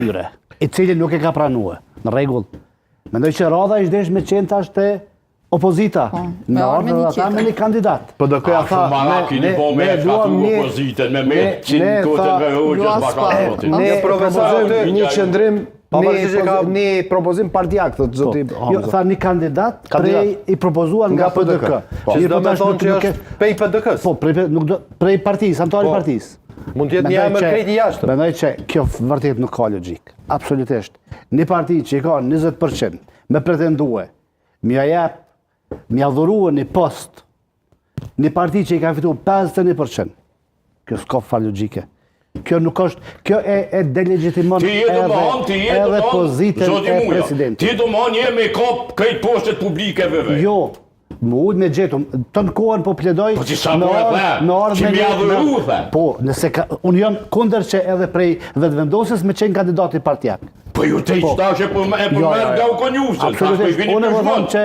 tyre, i cili nuk e ka pranue, në rregull. Mendoj që radha ishte desh me qenë tash te opozita, në ardhë dhe ata me një kandidat. Po do këja tha, me opozitën, me ne propozojmë një qëndrim, një propozim partijak, thotë zoti. Jo, tha një kandidat prej i propozuar nga PDK. Që do me thonë që është prej PDK-s? Po, prej partijës, anëtari partijës. Mund t'jetë një emër krejt i jashtë. Mendoj që kjo vërtet nuk ka logjik. Absolutisht. Një parti që i ka 20% me pretendue, m'ja jep, m'ja dhurue një post, një parti që i ka fitu 51%. Kjo s'ka far logjike. Kjo nuk është, kjo e delegjitimon edhe pozitën e presidentit. Ti do ma një me kap krejt postet publike veve. Jo, më ujtë me gjetum, të në kohën po pledoj... Po që sa po e dhe, që mi adhuru dhe. Po, nëse unë jam kunder që edhe prej vetëvendosjes me qenë kandidati partijak. Po ju të iqta që e përmerë nga u konjusën. Absolutisht, unë e vëdhëm që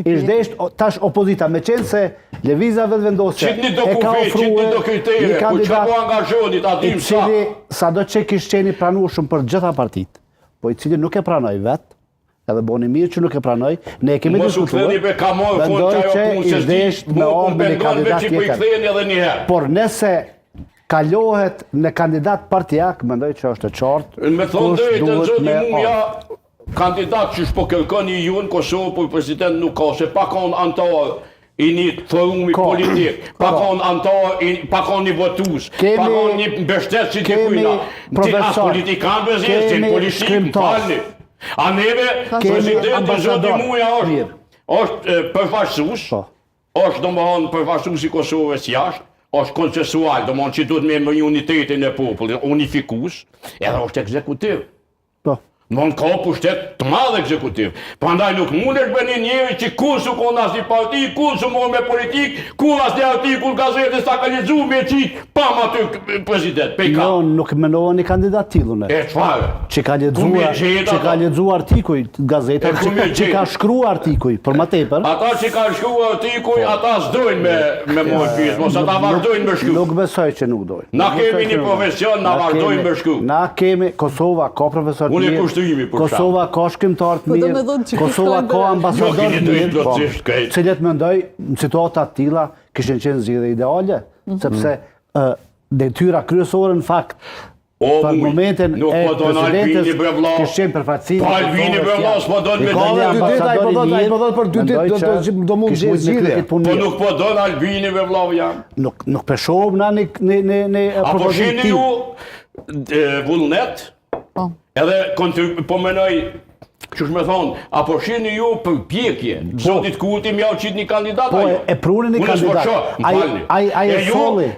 ishdesht tash opozita, me qenë se Lëviza vetëvendosje e ka ofrue një kandidat i cili sa do që kishtë qeni pranueshëm për gjitha partit, po i cili nuk e pranoj vetë, edhe boni mirë që nuk e pranoj, ne e kemi diskutuar, mendoj që ishdesht me ardhë me një kandidat tjetër. Por nëse kalohet në kandidat partijak, mendoj që është e qartë. Me thonë drejtë, zoti muja, kandidat që shpo kërkoni ju në Kosovë, por president nuk ka, se pa kanë antarë i një forumi politik, pa kanë antarë, pa kanë një votus, pa kanë një mbështet që t'i kujna. As politikanë vëzirë, që në polishik, falni. A neve, presidenti zoti muja është përfaqësus, është do më hanë përfaqësus i Kosovës jashtë, është koncesual, do më hanë që duhet me unitetin e popullin, unifikus, edhe është ekzekutiv. Në ka pushtet të madhe ekzekutiv. Prandaj nuk mund është bëni njeri që kur su kon as një parti, kur su mor me politik, kur as një artikull gazete sa ka lexu me qitë, pa më aty president, pejka. Jo, nuk menova një kandidat tillun. E çfarë? Që ka lexuar artikuj gazeta, që ka shkruar artikuj, për më tepër. Ata që ka shkruar artikuj, ata s'dojnë me mor pjesë, mos ata vazhdojnë me shkruaj. Nuk besoj që nuk dojnë. Na kemi një profesion, na vazhdojnë me shkruaj. Na kemi, Kosova ka profesor të mirë. Kosova ka shkrimtar të mirë, Kosova ka ambasador të mirë, cilët mendoj në situata të tilla kishin qenë zgjidhje ideale, sepse detyra kryesore në fakt për momentin e presidentës kishte qenë përfaqësimi. Po Albini Brevlla s'po don me ai po don për 2 ditë do mund të zgjidhje. Po nuk po don Albini Brevlla jam. Nuk peshohem na në apo shihni ju vullnet? Edhe po menoj, që shme thonë, apo shihni ju përpjekje, zotit Kurti m'ja u qitë një kandidat ajo? Po, e prunin një kandidat. Ai e solli.